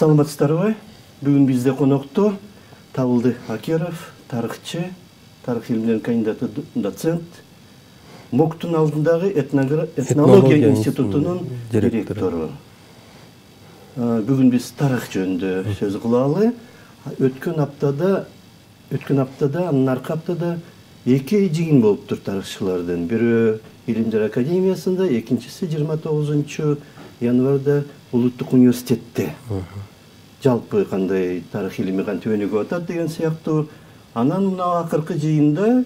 Саламатсыздарбы? Бүгүн бизде конокто Табылды Акеров, тарыхчы, тарых илимдеринин кандидаты, доцент, МОКТун алдындагы этнология институтунун директору. Бүгүн биз тарых жөнүндө сөз кылалы. Өткөн аптада, анын аркы аптада эки жыйын болуптур тарыхчылардын. Бирөө Илимдер академиясында, экинчиси 29 январда Улуттук университетте. Жалпы кандай тарых илими кантип өнүгүп атат деген сыяктуу. Анан мына акыркы жыйында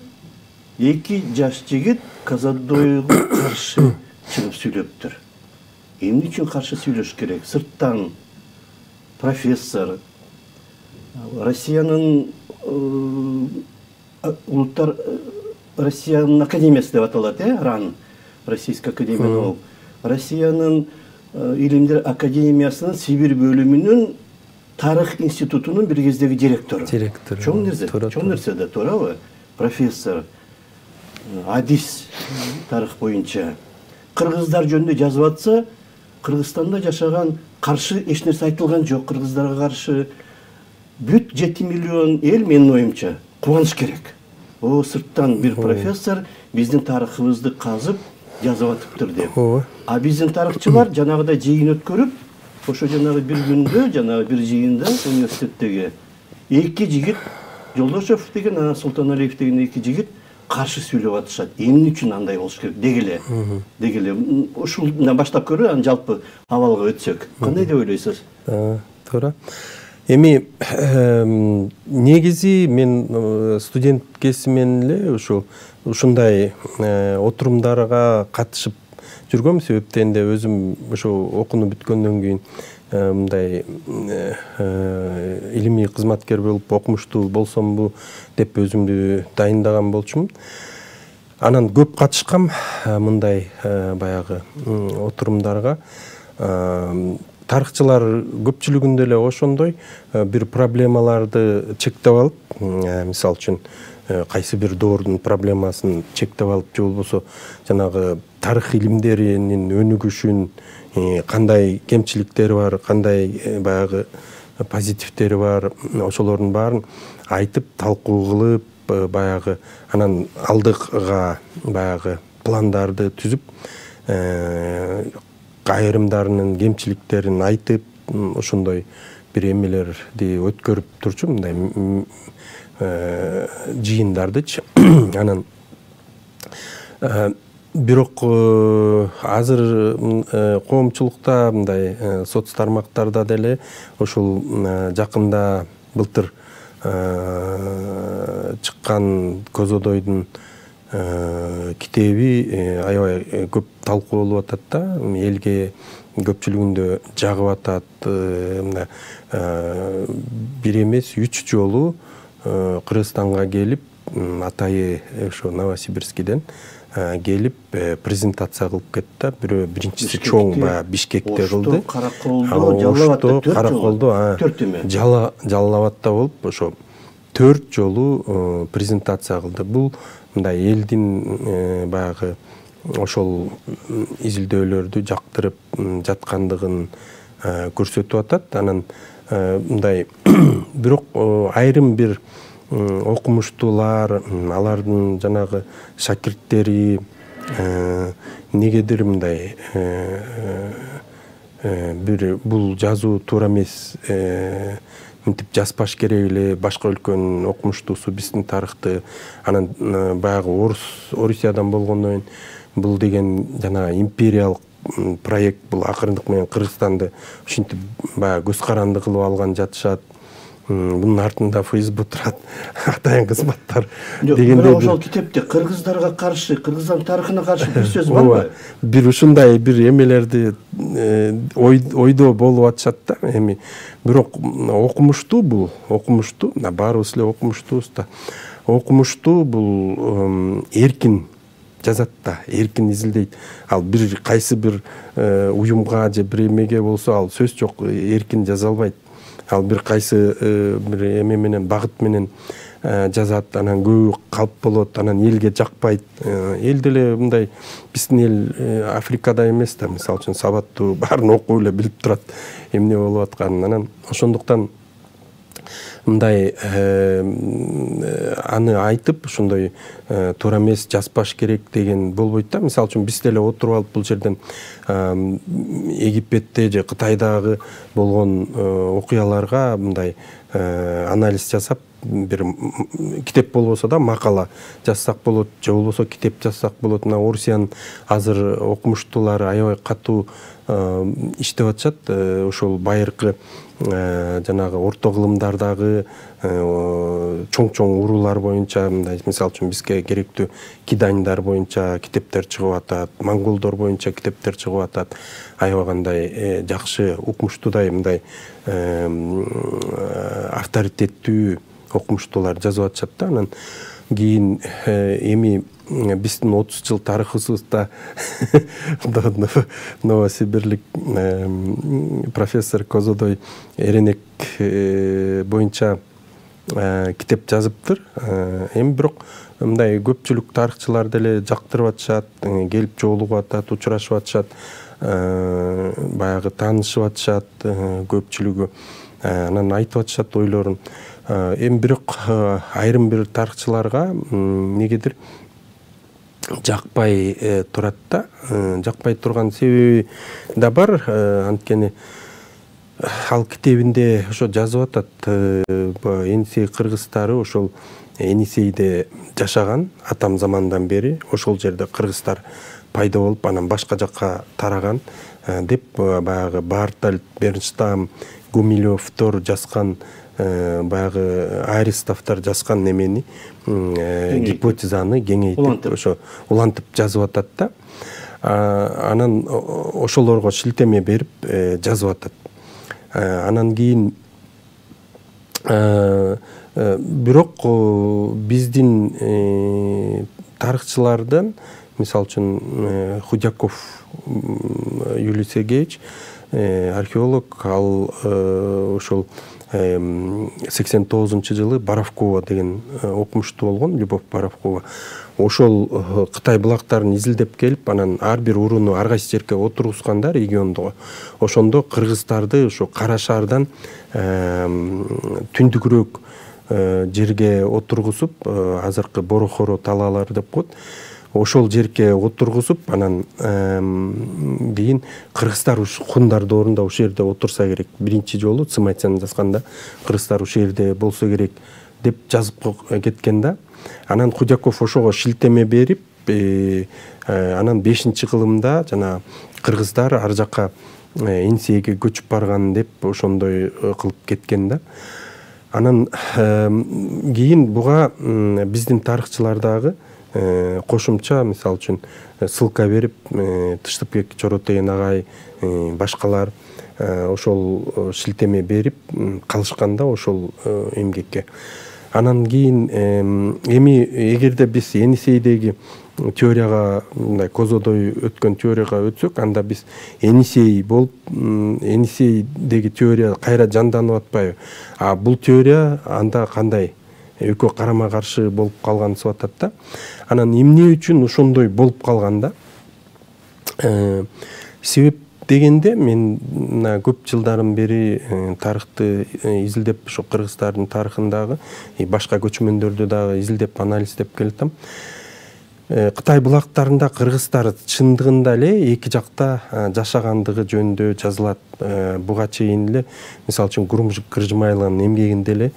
эки жаш жигит Казадойго каршы чыгып сүйлөптүр. Эмне үчүн каршы сүйлөш керек? Сырттан профессор, Россиянын улуттар Россиянын академиясы деп аталат, РАН, Российская академия. Россиянын Илимдер академиясынын Сибирь бөлүмүнүн тарых институтунун бир кездеги директору. Чоң нерсе да, туурабы? Профессор, адис тарых боюнча. Кыргыздар жөнүндө жазып атса, Кыргызстанда жашаган каршы эч нерсе айтылган жок. Кыргыздарга каршы бүт 7 миллион эл, менин оюмча, кубаныш керек. Сырттан бир профессор биздин тарыхыбызды казып жазып атыптыр деп. А биздин тарыхчылар жанагыдай жыйын өткөрүп, ошо жанагы бир күндө, жанагы бир жыйында университеттеги эки жигит, Жолдошев деген, анан Султаналиев деген эки жигит каршы сүйлөп атышат. Эмне үчүн андай болуш керек? Дегеле. Ушулдан баштап көрө, анан жалпы абалга өтсөк. Кандай деп ойлойсуз? Туура. Эми негизи мен студент кезимен эле ушундай отурумдарга катышып жүргөм, себептен де өзүм ошо окууну бүткөндөн кийин мындай илимий кызматкер болуп окумуштуу болсомбу деп өзүмдү дайындаган болчумун. Анан көп катышкам мындай баягы отурумдарга. Тарыхчылар көпчүлүгүндө эле ошондой бир проблемаларды чектеп алып, мисалы үчүн кайсы бир доордун проблемасын чектеп алып, же болбосо жанагы тарых илимдеринин өнүгүшүн, кандай кемчиликтери бар, кандай баягы позитивтери бар, ошолордун баарын айтып, талкуу кылып, баягы анан алдыга баягы пландарды түзүп, айрымдарынын кемчиликтерин айтып, ошондой бир эмелерди өткөрүп турчу, мындай жыйындардычы. Анан бирок азыр коомчулукта, мындай соц тармактарда деле ошол жакында былтыр чыккан Козодойдун китеби аябай көп талкуу болуп атат да, элге көпчүлүгүндө жагып атат. Бир эмес 3 жолу Кыргызстанга келип, атайы ошо Новосибирскиден келип презентация кылып кетти. Бирөө биринчиси чоң Бишкекте кылды. Караколдо, Жалал-Абадта болуп, ошо 4 жолу презентация кылды. Бул мындай элдин баягы ошол изилдөөлөрдү жактырып жаткандыгын көрсөтүп атат. Анан мындай бирок айрым бир окумуштуулар, алардын жанагы шакирттери негедир мындай бир бул жазуу туура эмес, мынтип жазбаш керек эле, башка өлкөнүн окумуштуусу биздин тарыхты, анан баягы Орусиядан болгондон кийин бул деген жана империялык проект, бул акырындык менен Кыргызстанды ушинтип баягы көз каранды кылып алган жатышат. Bunun артында ФСБ турат, атайын кызматтар дегенде. Ошол китепте кыргыздарга каршы, кыргыздардын тарыхына каршы бир сөз барбы? Бир ушундай бир эмелерди ойдо болуп атышат да. Эми бирок окумуштуу бул, окумуштуу, баарыбыз эле окумуштуубуз да. Окумуштуу бул эркин жазат да, эркин изилдейт. Ал бир кайсы бир уюмга же бир эмеге болсо ал сөз жок, эркин жаза албайт. Ал бир кайсы бир эме менен, багыт менен жазат, анан көбү калп болот, анан элге жакпайт. Эл деле мындай биздин эл Африкада эмес да, мисалы үчүн сабаттуу баарын окуп эле билип турат эмне болуп атканын. Анан ошондуктан мындай аны айтып ошондой туура эмес жазбаш керек деген болбойт да. Мисалы үчүн биз деле отуруп алып бул жерден Египетте же Кытайдагы болгон окуяларга мындай анализ жасап, бир китеп болбосо да макала жазсак болот, же болбосо китеп жазсак болот. Мына Орусиянын азыр окумуштуулары аябай катуу иштеп атышат. Ошол байыркы жанагы орто кылымдардагы чоң уруулар боюнча, мындай мисалы үчүн бизге керектүү кидандар боюнча китептер чыгып атат, монголдор боюнча китептер чыгып атат. Аябай кандай жакшы, укмуштуудай мындай авторитеттүү окумуштуулар жазып атышат да. Анан кийин эми биздин 30 жыл тарыхыбызда Новосибирлик профессор Козодой Эренек боюнча китеп жазыптыр. Эми бирок мындай көпчүлүк тарыхчылар деле жактырып атышат, келип жолугуп атат, учурашып атышат, баягы таанышып атышат көпчүлүгү. Анан айтып атышат ойлорун. Эми бирок айрым бир тарыхчыларга негедир жакпай турат да. Жакпай турган себеби да бар. Анткени ал китебинде ошо жазып атат, Енисей кыргыздары ошол Енисейде жашаган атам замандан бери, ошол жерде кыргыздар пайда болуп, анан башка жакка тараган деп баягы Бартольд, Бернштам, Гумилевдор жазган, баягы Аристовдор жазган немени, гипотезаны кеңейтип ошо улантып жазып атат да. Анан ошолорго шилтеме берип жазып атат. Анан кийин бирок биздин тарыхчылардан, мисалы үчүн Худяков Юлий Сергеевич, археолог, ал ошол 89-жылы Боровкова деген окумуштуу болгон, Любовь Боровкова. Ошол Кытай булактарын изилдеп келип, анан ар бир урууну ар кайсы жерге отургузганда региондо. Ошондо кыргыздарды ошо Кара Шаардан түндүгүрөөк жерге отургузуп, азыркы Борохоро талаалары деп коет. Ошол жерге отургузуп, анан кийин кыргыздар хундарды орунда ошол жерде отурса керек. Биринчи жолу Цымайцан жазганда кыргыздар ошол жерде болсо керек деп жазып кеткен да. Анан Худяков ошого шилтеме берип, анан 5-кылымда жана кыргыздар ар жакка Енисейге көчүп барган деп ошондой кылып кеткен да. Анан кийин буга биздин тарыхчылардагы кошумча, мисалы үчүн ссылка берип, Тыштыкбек Чоротейин агай, башкалар ошол шилтеме берип калышканда ошол эмгекке. Анан кийин эми эгерде биз Енисейдеги теорияга, мындай Козодой өткөн теорияга өтсөк, анда биз Енисей болуп, Енисейдеги теория кайра жанданып атпайбы? А бул теория анда кандай? Экөө карама каршы болуп калган сыбатат да. Анан эмне үчүн ошондой болуп калганда? Себеп дегенде, мен мына көп жылдардан бери тарыхты изилдеп, ошо кыргыздардын тарыхындагы башка көчмөндөрдү дагы изилдеп, анализдеп келатам. Кытай булактарында кыргыздар чындыгында эле эки жакта жашагандыгы жөнүндө жазылат. Буга чейин эле, мисалы үчүн Гурумжик Кыржымайловдун эмгегинде эле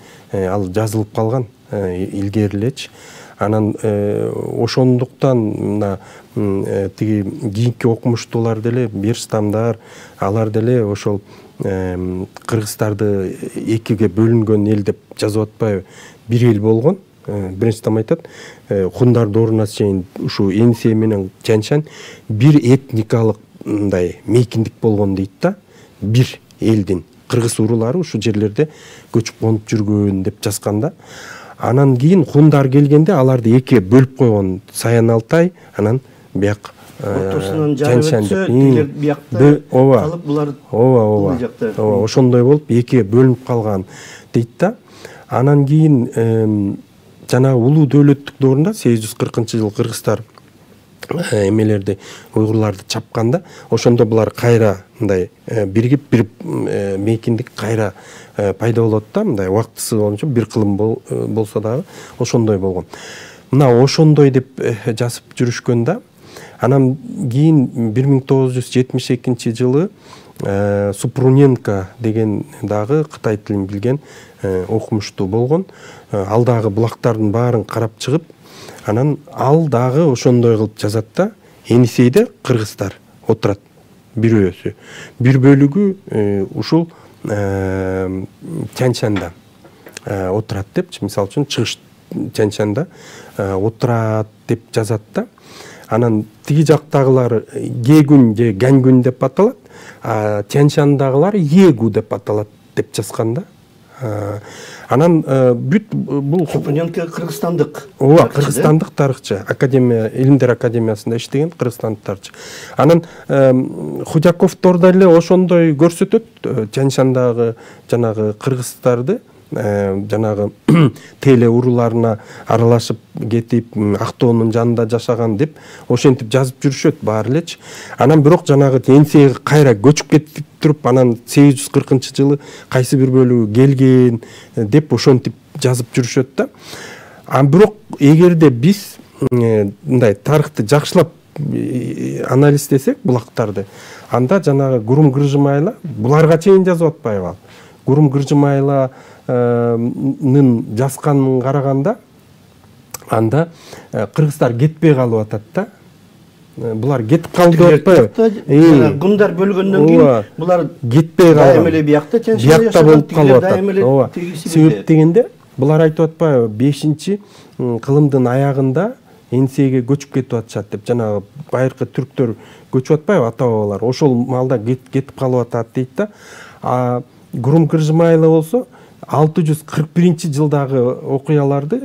ал жазылып калган илгери элечи. Анан ошондуктан мына тиги кийинки окумуштуулар деле, Берштамдар, алар деле ошол кыргыздарды экиге бөлүнгөн эл деп жазып атпайбы? Бир эл болгон. Берштам айтат, хундарды орунна чейин ушу Енисей менен Тянь-Шань бир этникалык мындай мейкиндик болгон дейт да. Бир элдин кыргыз уруулары ушу жерлерде көчүп конуп жүргөн деп жазганда. Анан кийин хундар келгенде аларды экиге бөлүп койгон, Саян Алтай, анан бияк ортосунан жарып өтсө, тилер биякта калып, булар бул жакта. Ошондой болуп экиге бөлүнүп калган дейт да. Анан кийин жана улуу дөөлөттүк доорунда 840-жылы кыргыздар эмелерди, уйгурларды чапканда, ошондо булар кайра мындай биригип бир мейкиндик кайра пайда болот да, мындай убактысы боюнча бир кылым болсо дагы ошондой болгон. Мына ошондой деп жазып жүрүшкөн да. Анан кийин 1972 жылы Супруненко деген дагы Кытай тилин билген окумуштуу болгон. Ал дагы булактардын баарын карап чыгып, анан ал дагы ошондой кылып жазат да. Енисейде кыргыздар отурат бирөөсү. Бир бөлүгү ушул Тянь-Шанда отурат депчи, мисалы үчүн чыгыш Тянь-Шанда отурат деп жазат да. Анан тиги жактагылар Гегүн же Ганьгүн деп аталат, Тянь-Шандагылар Егу деп аталат деп жазган да. Анан бүт бул Супруненко кыргызстандык. Ооба, кыргызстандык тарыхчы, академия, илимдер академиясында иштеген кыргызстандык тарыхчы. Анан Худяковдор деле ошондой көрсөтөт, Тянь-Шандагы жанагы кыргыздарды жанагы теле урууларына аралашып кетип, Актоонун жанында жашаган деп ошентип жазып жүрүшөт баары элечи. Анан бирок жанагы Енисейге кайра көчүп кетип туруп, анан 840-жылы кайсы бир бөлүгү келген деп ошентип жазып жүрүшөт да. Бирок эгерде биз мындай тарыхты жакшылап анализдесек булактарды, анда жанагы Гурум Кыржымайла буларга чейин жазып атпайбы? Гурум Кыржымайла жазганын караганда, анда кыргыздар кетпей калып атат да. Булар кетип калды деп атпайбы? Гундар бөлгөндөн кийин булар кетпей калган. Эмеле биякта Биякта болуп калып атат. Себеп дегенде булар айтып атпайбы? 5-кылымдын аягында Енисейге көчүп кетип атышат деп, жанагы байыркы түрктөр көчүп атпайбы, ата бабалар. Ошол маалда кетип калып атат дейт да. Гурум Кыржымайла болсо 641-жылдагы окуяларды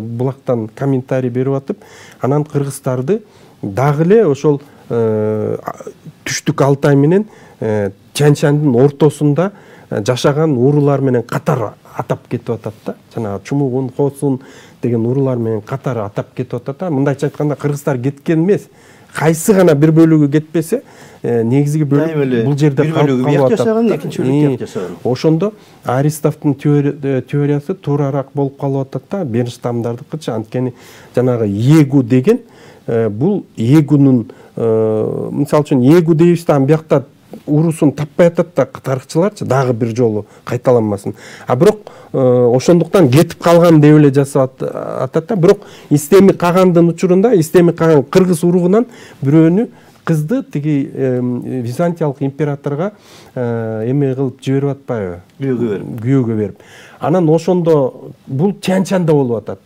булактан комментарий берип атып, анан кыргыздарды дагы эле ошол түштүк Алтай менен Тянь-Шандын ортосунда жашаган уруулар менен катар атап кетип атат да. Жанагы Чумугун, Косун деген уруулар менен катар атап кетип атат да. Мындайча айтканда кыргыздар кеткен эмес. Кайсы гана бир бөлүгү кетпесе, негизги бөлүк бул жерде калып атат. Экинчи бөлүгү жашаган. Ошондо Аристовдун теориясы туурараак болуп калып атат да, Бернштамдардыкычы. Анткени жанагы Егу деген бул Егунун, мисалы үчүн Егу дейбиз да, биякта урусун таппай атат да тарыхчыларчы, дагы бир жолу кайталанмасын. Бирок ошондуктан кетип калган деп эле жасап атат да. Бирок Истеми Кагандын учурунда Истеми Каган кыргыз уругунан бирөөнү кызды тиги Византиялык императорго эме кылып жиберип атпайбы? Күйөөгө берип. Анан ошондо бул Тянь-Шанда болуп атат.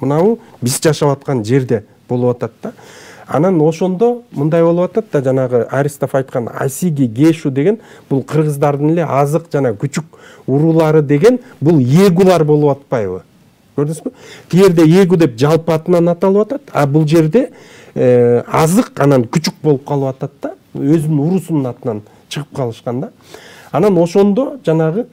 Мынабу биз жашап аткан жерде болуп атат да. Анан ошондо мындай болуп атат да, жанагы Аристов айткан Асиги Гешу деген бул кыргыздардын эле азык жана күчүк уруулары деген бул Егулар болуп атпайбы? Көрдүңүзбү? Тиерде Егу деп жалпы атынан аталып атат, бул жерде азык анан күчүк болуп калып атат да, өзүнүн урусунун атынан чыгып калышкан да. Анан ошондо жанагы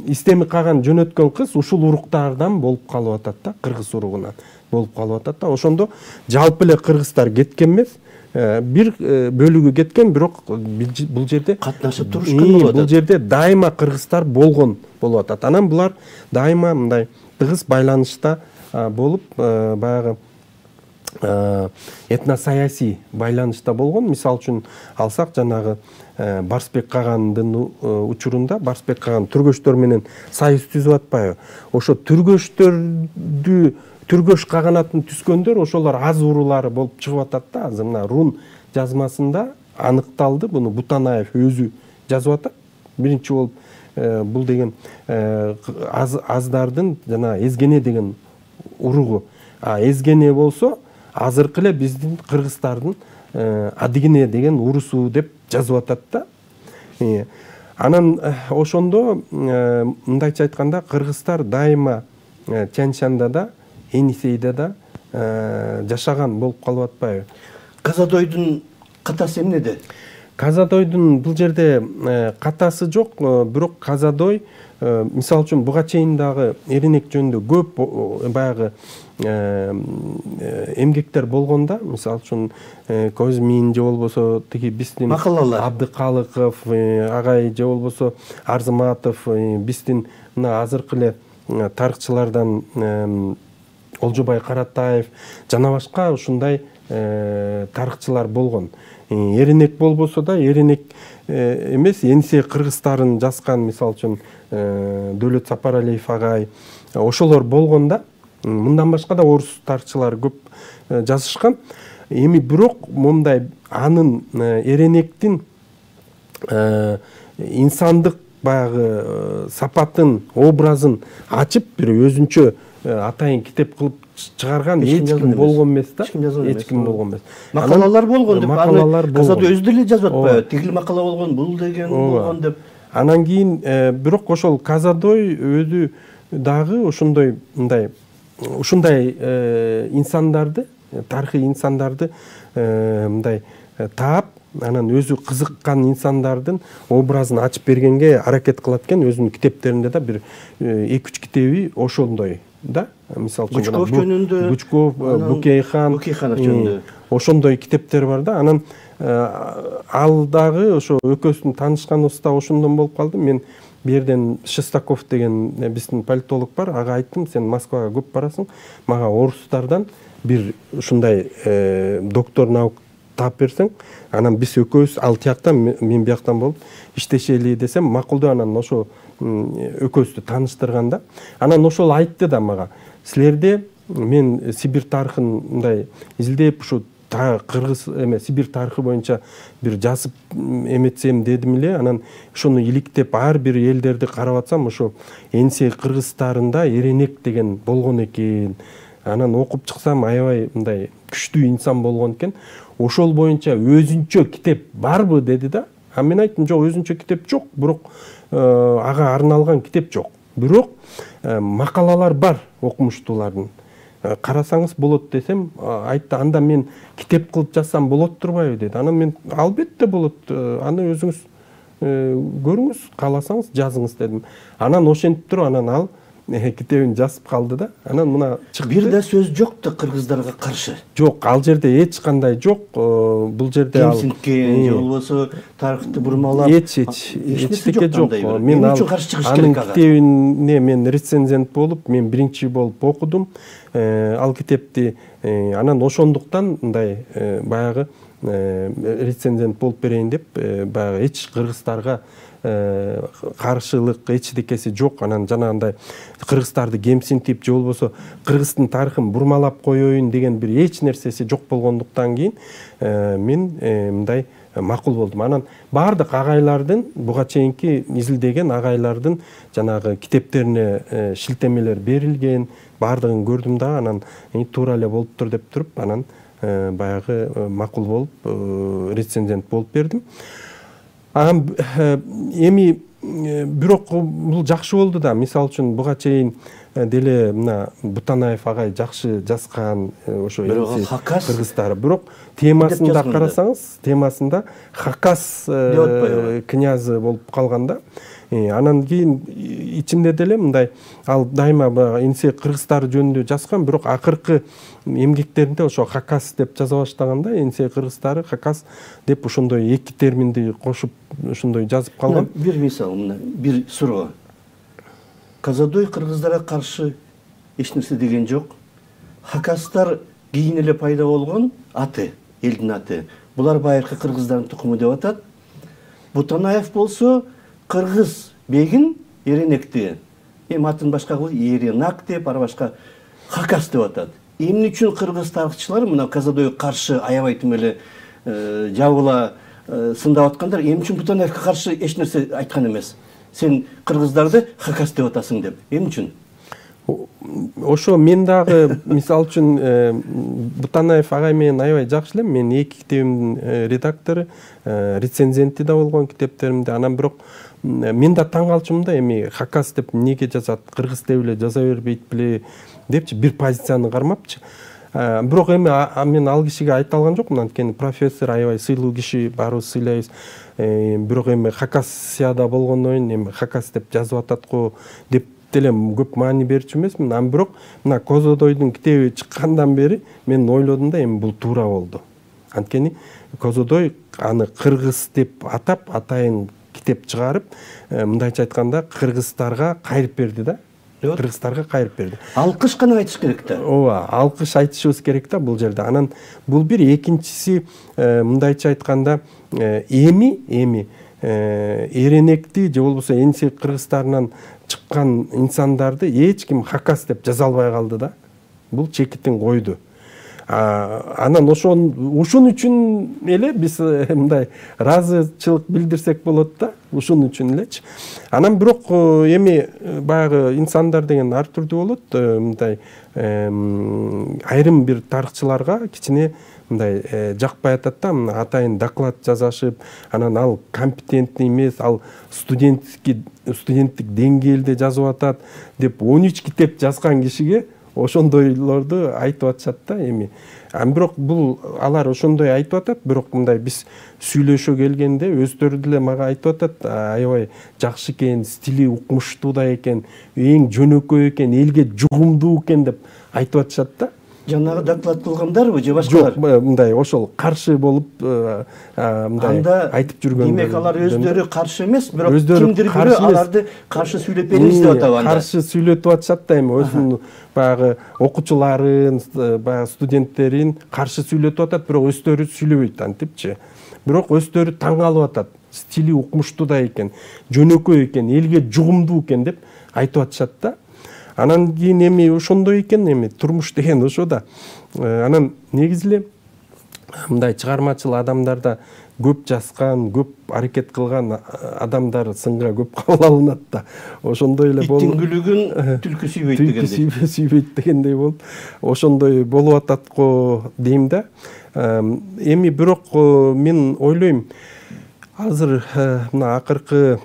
Истеми Каган жөнөткөн кыз ушул уруктардан болуп калып атат да, кыргыз уругунан болуп калып атат да. Ошондо жалпы эле кыргыздар кеткен эмес, бир бөлүгү кеткен, бирок бул жерде катнашып турушкан болуп атат. Бул жерде дайыма кыргыздар болгон болуп атат. Анан булар дайыма мындай тыгыз байланышта болуп, баягы этносаясий байланышта болгон. Мисалы үчүн алсак, жанагы Барсбек Кагандын учурунда Барсбек Каган түргөчтөр менен союз түзүп атпайбы? Ошо түргөчтөрдү Түргөш каганатын түскөндөр ошолор аз уруулары болуп чыгып атат да. Азыр мына рун жазмасында аныкталды, буну Бутанаев өзү жазып атат. Биринчи болуп бул деген аздардын жана Эзгене деген уругу. Эзгене болсо азыркы эле биздин кыргыздардын Адыгене деген урусу деп жазып атат да. Анан ошондо мындайча айтканда кыргыздар дайыма Тянь-Шанда да, Енисейде да жашаган болуп калып атпайбы? Казадойдун катасы эмнеде? Казадойдун бул жерде катасы жок, бирок Казадой мисалы үчүн буга чейин дагы эренек жөнүндө көп баягы эмгектер болгондо, мисалы үчүн Козмин же болбосо тиги биздин Абдыкалыков агай же болбосо Арзыматов, биздин мына азыркы эле тарыхчылардан Олжобай Каратаев жана башка ушундай тарыхчылар болгон. Эренек болбосо да, эренек эмес, Енисей кыргыздарын жазган, мисалы үчүн Дөөлөт Сапаралиев агай, ошолор болгон да. Мындан башка да орус тарыхчылар көп жазышкан. Эми бирок мондай анын эренектин инсандык баягы сапатын, образын ачып бир өзүнчө атайын китеп кылып чыгарган эч ким болгон эмес да. Эч ким болгон эмес. Макалалар болгон деп, Казадой өзү деле жазып атпайбы? Тигил макала болгон, бул деген болгон деп. Анан кийин бирок ошол Казадой өзү дагы ошондой ушундай инсандарды, тарыхый инсандарды мындай таап, анан өзү кызыккан инсандардын образын ачып бергенге аракет кылат экен. Өзүнүн китептеринде да бир 2-3 китеби ошондой да. Мисалы үчүн Гучков жөнүндө, Гучков, Букейханов жөнүндө ошондой китептер бар да. Анан ал дагы ошо экөөсүн таанышканыбызда ошондон болуп калды. Мен бу жерден Шестаков деген биздин политолог бар, ага айттым, сен Москвага көп барасың, мага орустардан бир ушундай доктор наук таап берсең, анан биз экөөбүз ал тияктан, мен бияктан болуп иштешели десем, макулдуу. Анан ошо экөөбүздү тааныштырганда, анан ошол айтты да мага, силерде мен Сибир тарыхын мындай изилдеп, ушу кыргыз Сибир тарыхы боюнча бир жазып эметсем дедим эле. Анан ошону иликтеп ар бир элдерди карап атсам, ошо Енисей кыргыздарында эренек деген болгон экен. Анан окуп чыксам, аябай мындай күчтүү инсан болгон экен. Ошол боюнча өзүнчө китеп барбы деди да. А мен айттым, жок, өзүнчө китеп жок, бирок ага арналган китеп жок. Бирок макалалар бар окумуштуулардын. Карасаңыз болот десем, айтты, анда мен китеп кылып жазсам болот турбайбы деди. Анан мен албетте болот, аны өзүңүз көрүңүз, кааласаңыз жазыңыз дедим. Анан ошентип туруп, анан ал китебин жазып калды да. Анан мына чыкты. Бир да сөз жок да кыргыздарга каршы. Жок, ал жерде эч кандай жок. Бул жерде ал кемсинткен же болбосо тарыхты бурмалап эчтеке жок. Мен анын китебине мен рецензент болуп, мен биринчи болуп окудум ал китепти. Анан ошондуктан мындай баягы рецензент болуп берейин деп, баягы эч кыргыздарга каршылык эчтекеси жок. Анан жанагындай кыргыздарды кемсинтип же болбосо кыргыздын тарыхын бурмалап коеюн деген бир эч нерсеси жок болгондуктан кийин мен мындай макул болдум. Анан баардык агайлардын, буга чейинки изилдеген агайлардын жанагы китептерине шилтемелер берилген, баардыгын көрдүм да. Анан туура эле болуптур деп туруп, анан баягы макул болуп рецензент болуп бердим. Эми бирок бул жакшы болду да. Мисалы үчүн буга чейин деле мына Бутанаев агай жакшы жазган ошо кыргыздары. Бирок темасында карасаңыз, темасында Хакас князы болуп калганда, анан кийин ичинде деле мындай ал дайыма Енисей кыргыздары жөнүндө жазган, бирок акыркы эмгектеринде ошо Хакас деп жаза баштаганда, Енисей кыргыздары Хакас деп ошондой эки терминди кошуп ошондой жазып калган. Бир мисал, бир суроо. Казадой кыргыздарга каршы эч нерсе деген жок. Хакастар кийин эле пайда болгон аты, элдин аты. Булар байыркы кыргыздардын тукуму деп атат. Бутанаев болсо кыргыз бегин эренекти, атын башка кылып Эренак деп, ар башка Хакас деп атат. Эмне үчүн кыргыз тарыхчылар мына Казадойго каршы аябай тим эле жабыла сындап аткандар? Эмне үчүн Бутанаевге каршы эч нерсе айткан эмес? Сен кыргыздарды Хакас деп атасың деп. Эмне үчүн? Ошо мен дагы мисалы үчүн Бутанаев агай менен аябай жакшы элем. Мен эки китебимдин редактору, рецензенти да болгон китептеримде. Анан бирок мен да таң калчумун да, эми Хакас деп эмнеге жазат, кыргыз деп эле жаза бербейт беле депчи, бир позицияны кармапчы. Бирок эми мен ал кишиге айта алган жокмун, анткени профессор аябай сыйлуу киши, баарыбыз сыйлайбыз. Бирок эми Хакасияда болгондон кийин эми Хакас деп жазып атат го деп деле көп маани берчү эмесмин. Бирок мына Козодойдун китеби чыккандан бери мен ойлодум да, эми бул туура болду. Анткени Козодой аны кыргыз деп атап, атайын китеп чыгарып, мындайча айтканда кыргыздарга кайрып берди да. Кыргыздарга кайрып берди. Алкыш гана айтыш керек да. Ооба, алкыш айтышыбыз керек да бул жерде. Анан бул бир, экинчиси мындайча айтканда эми эренекти же болбосо энси кыргыздарынан чыккан инсандарды эч ким Хакас деп жаза албай калды да. Бул чекитин койду. Анан ушун үчүн эле биз мындай ыраазычылык билдирсек болот да, ушун үчүн элечи. Анан бирок эми баягы инсандар деген ар түрдүү болот. Мындай айрым бир тарыхчыларга кичине мындай жакпай атат да, атайын доклад жазашып, анан ал компетентный эмес, ал студенттик деңгээлде жазып атат деп 13 китеп жазган кишиге ошондойлорду айтып атышат да эми. Бирок бул алар ошондой айтып атат, бирок мындай биз сүйлөшө келгенде өздөрү деле мага айтып атат, аябай жакшы экен, стили укмуштуу да экен, эң жөнөкөй экен, элге жугумдуу экен деп айтып атышат да. Жанагы доклад кылгандарбы же башкалар? Жок, мындай ошол каршы болуп мындай айтып жүргөн. Демек алар өздөрү каршы эмес, бирок кимдир бирөө аларды каршы сүйлөп беребиз деп атабы анда. Каршы сүйлөтүп атышат да эми, өзүнүн баягы окуучуларын, баягы студенттерин каршы сүйлөтүп атат, бирок өздөрү сүйлөбөйт антипчи. Бирок өздөрү таң калып атат. Стили укмуштуу да экен, жөнөкөй экен, элге жугумдуу экен деп айтып атышат да. Анан кийин эми ошондой экен, эми турмуш деген ошо да. Анан негизи эле мындай чыгармачыл адамдарда көп жазган, көп аракет кылган адамдар сынга көп кабыл алынат да. Ошондой эле болуп, иттин күлүгүн түлкү сүйбөйт дегендей. Түлкү сүйбөйт дегендей болуп, ошондой болуп атат го дейм да. Эми бирок мен ойлойм, азыр мына акыркы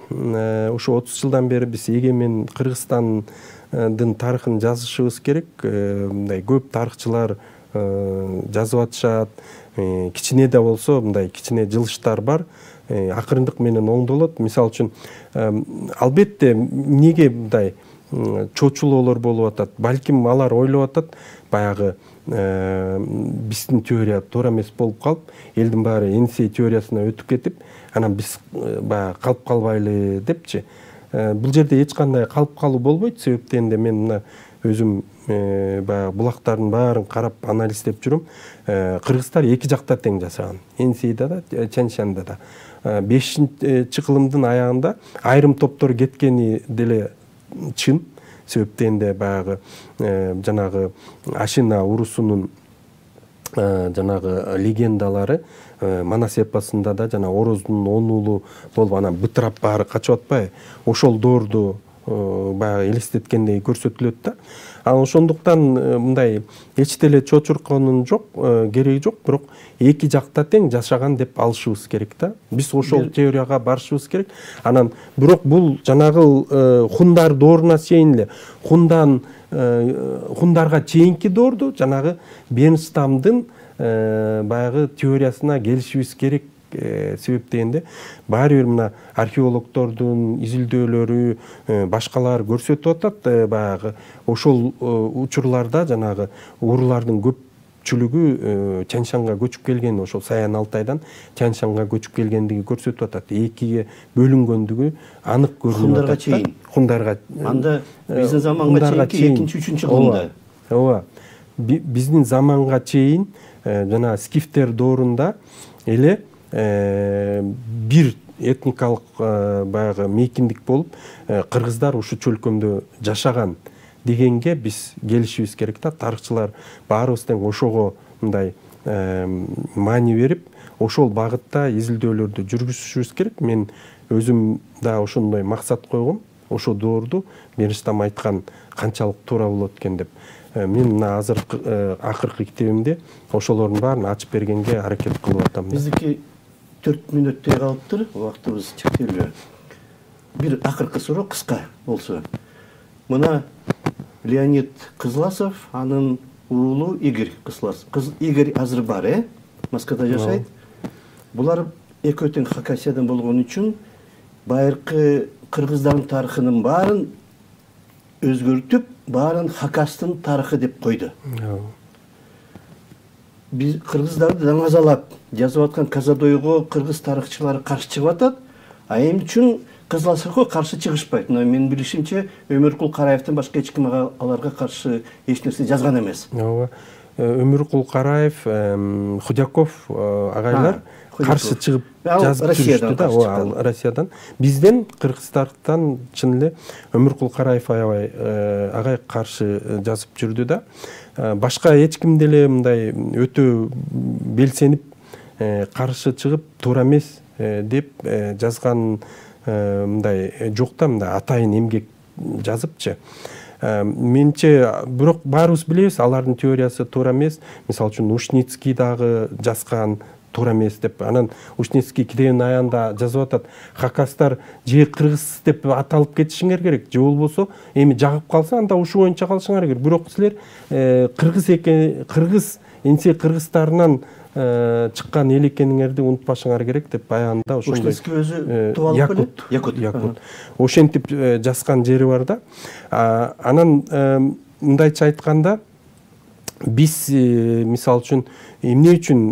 ошо 30 жылдан бери биз эгемен Кыргызстандын тарыхын жазышыбыз керек. Мындай көп тарыхчылар жазып атышат. Кичине да болсо мындай кичине жылыштар бар. Акырындык менен оңдолот. Мисалы үчүн, албетте эмнеге мындай чочулоолор болуп атат? Балким алар ойлоп атат, баягы биздин теория туура эмес болуп калып, элдин баары Энисей теориясына өтүп кетип, анан биз баягы калып калбайлы депчи. Бул жерде эч кандай калып калуу болбойт, себептен де мен мына өзүм баягы булактардын баарын карап анализдеп жүрүм. Кыргыздар эки жакта тең жашаган. Энисейде да, Чяньшанда да. 5-чы кылымдын аягында айрым топтор кеткени деле чын. Себептен де баягы жанагы Ашина урусунун жанагы легендалары Манас эпосунда да жана Ороздун 10 уулу болуп анан бытырап баары качып атпайбы? Ошол доорду баягы элестеткендей көрсөтүлөт да. Ошондуктан мындай эч деле чочурконун жок, кереги жок, бирок эки жакта тең жашаган деп алышыбыз керек да. Биз ошол теорияга барышыбыз керек. Анан бирок бул жанагы хундар дооруна чейин эле, хундарга чейинки доорду жанагы Бернстамдын баягы теориясына келишибиз керек. Себеп дегенде баары бир мына археологдордун изилдөөлөрү, башкалар көрсөтүп атат, баягы ошол учурларда жанагы уруулардын көпчүлүгү Чяньшанга көчүп келген, ошол Саян Алтайдан Чяньшанга көчүп келгендиги көрсөтүп атат. Экиге бөлүнгөндүгү анык көрүнүп атат. Хундарга. Анда биздин заманга чейинки 2-3 кылымда. Ооба. Биздин заманга чейин жана скифтер доорунда эле бир этникалык баягы мейкиндик болуп, кыргыздар ушу чөлкөмдө жашаган дегенге биз келишибиз керек да. Тарыхчылар баарыбыз тең ошого мындай маани берип, ошол багытта изилдөөлөрдү жүргүзүшүбүз керек. Мен өзүм да ошондой максат койгом. Ошо доорду Бернстам айткан канчалык туура болот экен деп. Мен мына азыр акыркы китебимде ошолордун баарын ачып бергенге аракет кылып атам. Биздики 4 мүнөттөй калыптыр, убактыбыз чектелүү. Бир акыркы суроо кыска болсо. Мына Леонид Кызласов анын уулу Игорь кызлас. Кыз Игорь азыр бар, Москвада жашайт. Булар экөө тең Хакасиядан болгон үчүн байыркы кыргыздардын тарыхынын баарын өзгөртүп, баарын Хакастын тарыхы деп койду. Биз кыргыздарды даңазалап жазып аткан Казадойго кыргыз тарыхчылары каршы чыгып атат, а эми үчүн Кызыласовго каршы чыгышпайт. Менин билишимче Өмүркул Караевдин башка эч ким аларга каршы эч нерсе жазган эмес. Өмүркул Караев, Худяков агайлар каршы чыгып жазып жүрүштү да, Россиядан. Бизден Кыргызстандын чын эле Өмүркул Караев агай каршы жазып жүрдү да. Башка эч ким деле мындай өтө белсенип каршы чыгып туура эмес деп жазган мындай жок да, мындай атайын эмгек жазыпчы. Менче бирок баарыбыз билебиз, алардын теориясы туура эмес. Мисалы үчүн Ушницкий дагы жазган туура эмес деп. Анан Ушницкий китебинин аягында жазып атат: Хакастар же кыргыз деп аталып кетишиңер керек, же болбосо эми жагып калса анда ушу боюнча калышыңар керек. Бирок силер кыргыз энсе кыргыздарынан чыккан эл экениңерди унутпашыңар керек деп аягында ошондой. Ушницкий өзү тубалып Якут. Ошентип жазган жери бар да. Анан мындайча айтканда, биз мисалы үчүн эмне үчүн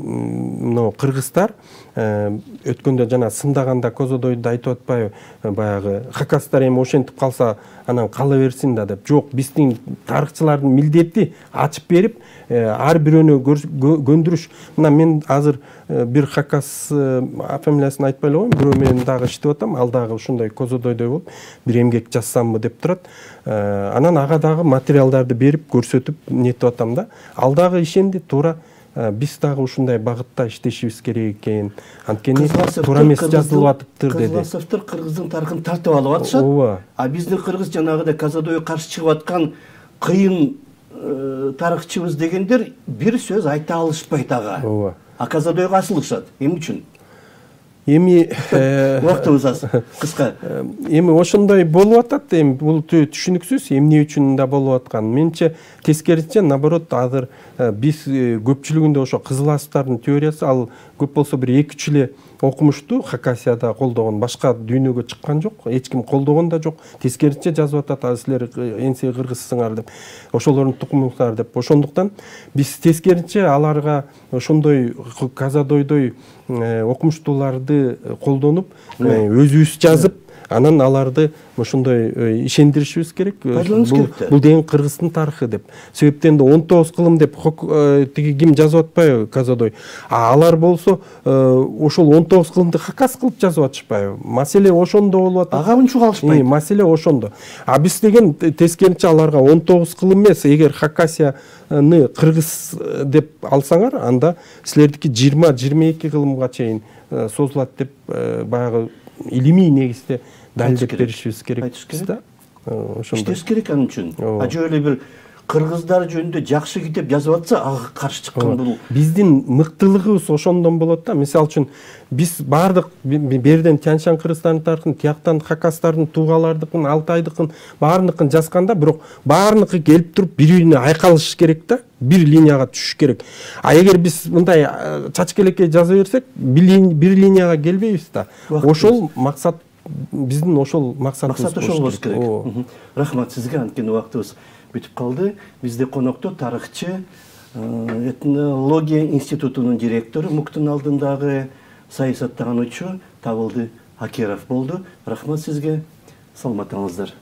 мына кыргыздар өткөндө жана сындаганда Козодойду айтып атпайбы, баягы Хакастар эми ошентип калса анан кала берсин да деп. Жок, биздин тарыхчылардын милдети ачып берип, ар бирөөнү көндүрүш. Мына мен азыр бир Хакас фамилиясын айтпай эле коеюн, бирөө менен дагы иштеп атам, ал дагы ушундай Козодойдой болуп бир эмгек жазсамбы деп турат. Анан ага дагы материалдарды берип көрсөтүп нетип атам да. Ал дагы ишенди, туура биз дагы ушундай багытта иштешибиз керек экен. Анткени туура эмес жазылып атыптыр деди. Кызыласовдор кыргыздын тарыхын тартып алып атышат. А биздин кыргыз жанагыдай Казадойго каршы чыгып аткан кыйын тарыхчыбыз дегендер бир сөз айта алышпайт ага. А Казадойго асылышат. Эмне үчүн? Эми убактыбыз аз, кыска. Эми ошондой болуп атат, эми бул түшүнүксүз, эмне үчүн да болуп аткан. Менче тескерисинче, наоборот, азыр биз көпчүлүгүндө ошо Кызыласовдардын теориясы, ал көп болсо бир 2-3 эле окумушту Хакасияда колдогон, башка дүйнөгө чыккан жок, эч ким колдогон да жок. Тескерисинче жазып атат, силер энсе кыргызсыңар деп, ошолордун тукумуңар деп. Ошондуктан биз тескерисинче аларга ошондой Казадойдой окумуштууларды колдонуп, өзүбүз жазып, анан аларды ошондой ишендиришибиз керек. Бул деген кыргыздын тарыхы деп. Себептен да 19 кылым деп тиги ким жазып атпайбы, Казадой. Алар болсо ошол 19 кылымды Хакас кылып жазып атышпайбы. Маселе ошондо болуп атат. Ага унчук алышпайт. Маселе ошондо. Биз деген тескерисинче аларга 19 кылым эмес, эгер Хакасияны кыргыз деп алсаңар, анда силердики 20-22 кылымга чейин созулат деп баягы илимий негизде далилдеп беришибиз керек да. Ошондой. Иштеш керек анын үчүн. Жөн эле бир кыргыздар жөнүндө жакшы китеп жазып атса, ага каршы чыккан бул. Биздин мыктылыгыбыз ошондон болот да. Мисалы үчүн биз бардык берден Тянь-Шань кыргыздарынын тарыхын, тияктан Хакастардын, Тугалардыкын, Алтайдыкын, баарыныкын жазганда, бирок баарыныкы келип туруп бири-бирине айкалыш керек да. Бир линияга түшүш керек. А эгер биз мындай чачкелекке жаза берсек, бир линияга келбейбиз да. Ошол максат, биздин ошол максатыбыз болуш керек. Рахмат сизге, анткени убактыбыз бүтүп калды. Бизде конокто тарыхчы, этнология институтунун директору, МУКТун алдындагы саясаттануучу Табылды Акеров болду. Рахмат сизге. Саламаттаңыздар.